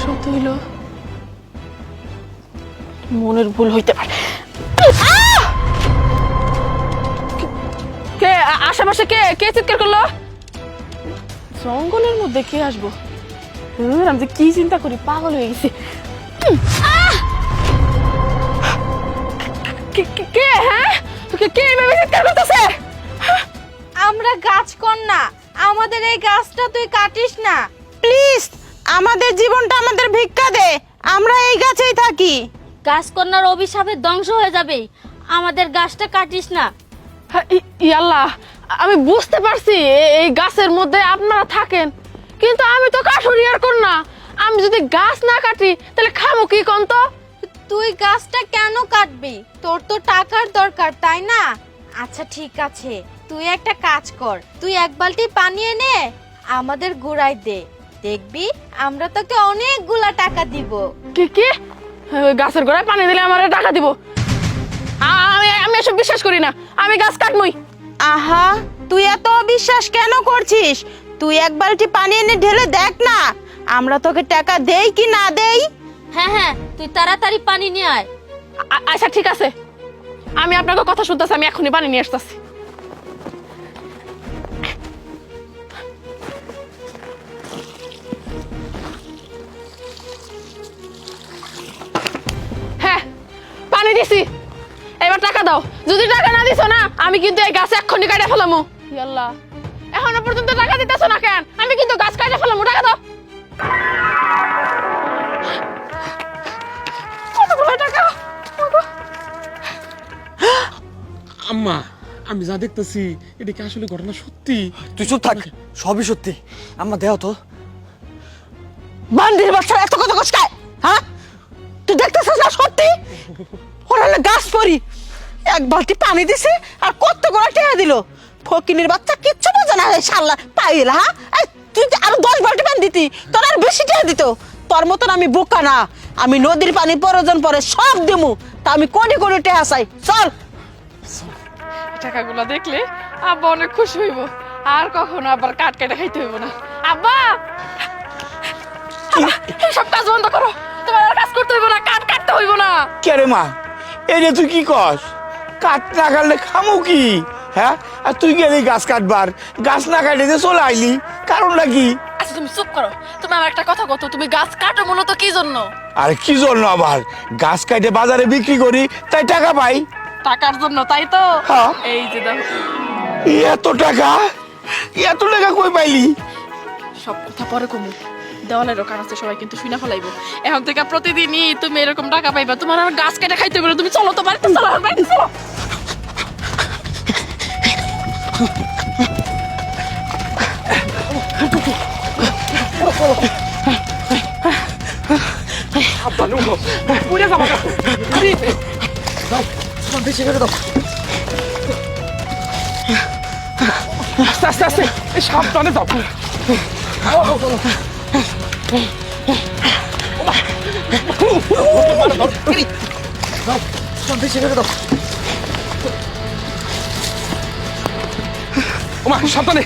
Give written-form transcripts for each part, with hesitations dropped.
শব্দ হইল, মনের ভুল হইতে পারে। কে আশেপাশে? কে কে চিৎকার করলো? জঙ্গলের মধ্যে কে আসবো? আমি যে কি চিন্তা করি, পাগল হয়ে গেছি। কে? হ্যাঁ, কে এভাবে চিৎকার করতেছে? আমরা গাছ কন্যা, আমাদের এই গাছটা তুই কাটিস না প্লিজ। আমাদের জীবনটা আমাদের ভিক্ষা দে, আমরা এই গাছেই থাকি। গাছকন্যার অভিশাপে ধ্বংস হয়ে যাবে, আমাদের গাছটা কাটিস না। ইয়াল্লাহ, আমি বুঝতে পারছি এই গাছের মধ্যে আপনারা থাকেন, কিন্তু আমি তো কাঠুরিয়ার কন্যা। আমি যদি গাছ না কাটি তাহলে খাবো কি কোন? তো তুই গাছটা কেন কাটবি? তোর তো টাকার দরকার, তাই না? আচ্ছা ঠিক আছে, তুই একটা কাজ কর, তুই এক বালতি পানি এনে আমাদের গুড়াই দে, দেখবি আমরা তোকে অনেকগুলা টাকা দিব। কি কি? ওই গাছের গোড়ায় পানি দিলে আমার টাকা দিব? আমি আমি এসব বিশ্বাস করি না, আমি গাছ কাটবই। আহা, তুই এত অবিশ্বাস কেন করছিস? তুই এক বালতি পানি এনে ঢেলে দেখ না, আমরা তোকে টাকা দেই কি না দেই। হ্যাঁ হ্যাঁ, তুই তাড়াতাড়ি পানি নিয়ে আয়। আচ্ছা ঠিক আছে, আমি আপনাকে কথা শুনতেছি, আমি এখনই পানি নিয়ে আসতেছি। হ্যাঁ, পানি দিছি, এবার টাকা দাও। যদি টাকা না দিছো না, আমি কিন্তু এই গাছ এক্ষুনি কাটে ফেলামু। ইয়াল্লাহ, এখনো পর্যন্ত টাকা দিতেছো না কেন? আমি কিন্তু গাছ কাটে ফেলামু, টাকা দাও। কতগুলো টাকা? আম্মা, আমি যা দেখতেছি এটা কি আসলে ঘটনা সত্যি? তুই চুপ থাক, সবই সত্যি। আম্মা দেও তো। বান্দির বাচ্চা এত কথা কষ্টায়, হ্যাঁ? তুই দেখতেছিস না সত্যি? ওরা হলো গাছ পরি, এক বালতি পানি দিছে আর কত করে টাকা দিল। ফকিনের বাচ্চা কিচ্ছু বোঝে না, শালা পাইলা। হ্যাঁ, এই তুই যে আরো 10 বালতি পানি দিতি, তোর আর বেশি টাকা দিত। তোর মতন আমি বোকা না, আমি নদীর পানি প্রয়োজন পরে সব দিমু, তা আমি কোটি কোটি টাকা চাই। চল। টাকাগুলো দেখলে আব্বা অনেক খুশি হইব, আর কখনো আবার কাট কেটে খাইতে হইব না। আব্বা, সব কাজ বন্ধ করো, তোমার আর কাজ করতে হইব না, কাট কাটতে হইব না। কে রে মা, এই যে তুই কি কস? কাঠ না কাটলে খামো কি? হ্যাঁ, আর তুই গেলি গাছ কাটবার, গাছ না কাটে যে চলে আইলি, কারণটা কি? আচ্ছা তুমি চুপ করো, তুমি আমার একটা কথা কত, তুমি গাছ কাটো মূলত কি জন্য? আরে কি জন্য আবার? গাছ কাটে বাজারে বিক্রি করি, তাই টাকা পাই। টাকার জন্য, তাই তো? হ্যাঁ। এই যে দাও। এত টাকা, এত টাকা কই পাইলি? সব কথা পরে কমু, দেওয়ালের দোকান আছে, সবাই কিন্তু শুনে ফেলাইবো। এখন থেকে প্রতিদিনই তুমি এরকম টাকা পাইবা, তোমার আর গাছ কেটে খাইতে হবে না। তুমি চলো তো বাড়িতে, চলো আমার বাড়িতে চলো। বেশি করে দাও। আস্তে আস্তে আস্তে, সাবধানে যাও। বেশি করে দাও। ওমা, সাবধানে।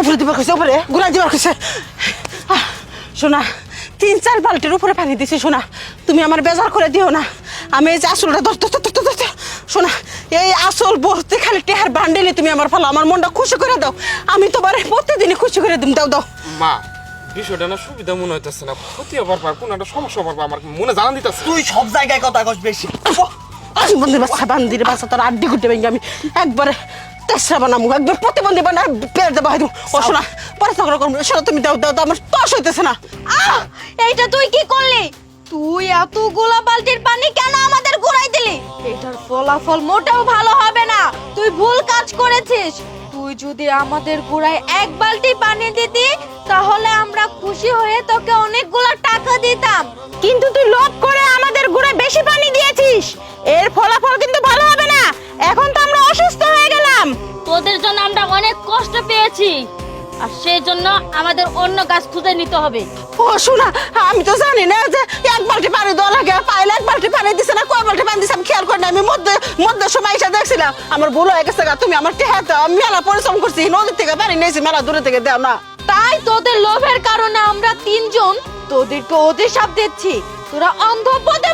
উপরে দিবার কইছে, উপরে ঘুরা দিবার কইছে। শোনা, 3-4 বালতির উপরে পানি দিছি। শোনা, তুমি আমার বেজার করে দিও না। আমি এই যে আসলটা ধরতে শোনা, এই আসল বলতে খালি টেহার বান্ডেলে তুমি আমার ফেলো, আমার মনটা খুশি করে দাও। আমি তোমার প্রতিদিনই খুশি করে দিম। দাও দাও। মা, বিষয়টা না সুবিধা মনে হইতেছে না, ক্ষতি হবার পর কোন একটা সমস্যা হবার পর আমার মনে জানান দিতেছে। তুই সব জায়গায় কথা কস বেশি। বান্দির বাচ্চা তোর আড্ডি ঘুরতে ভেঙে আমি একবারে তেসরা বানামু, একবার প্রতিবন্ধী বানা পেরে দেবো। হয়তো ও শোনা, পরে ঝগড়া করবো। শোনা, তুমি দাও দাও দাও, আমার তস হইতেছে না। এইটা তুই কি করলি? তুই এতগুলা বালতির পানি কেন আমাদের গুড়াই দিলি? এটার ফলাফল মোটেও ভালো হবে না, তুই ভুল কাজ করেছিস। তুই যদি আমাদের গুড়ায় এক বালতি পানি দিতি, তাহলে আমরা খুশি হয়ে তোকে অনেকগুলা টাকা দিতাম। কিন্তু তুই লোভ করে আমাদের গুড়ে বেশি পানি দিয়েছিস, এর ফলাফল কিন্তু ভালো হবে না। এখন তো আমরা অসুস্থ হয়ে গেলাম। তোদের জন্য জন্য আমাদের অন্য গাছ খুঁজে নিতে হবে। ও শোনা, আমি তো জানি না যে এক বালতি পানি দেওয়া লাগে, পাইলে এক বালতি পানি দিছে না কয় বালতি পানি দিছে আমি খেয়াল করি না। আমি মধ্যে মধ্যে সময় এসে দেখছিলাম, আমার ভুল হয়ে গেছে গা। তুমি আমার টেহা দাও, আমি মেলা পরিশ্রম করছি, নদীর থেকে পানি নিয়েছি, মেলা দূরে থেকে দাও না। তাই তোদের লোভের কারণে আমরা তিনজন তোদেরকে অভিশাপ দিচ্ছি, তোরা অন্ধ পথে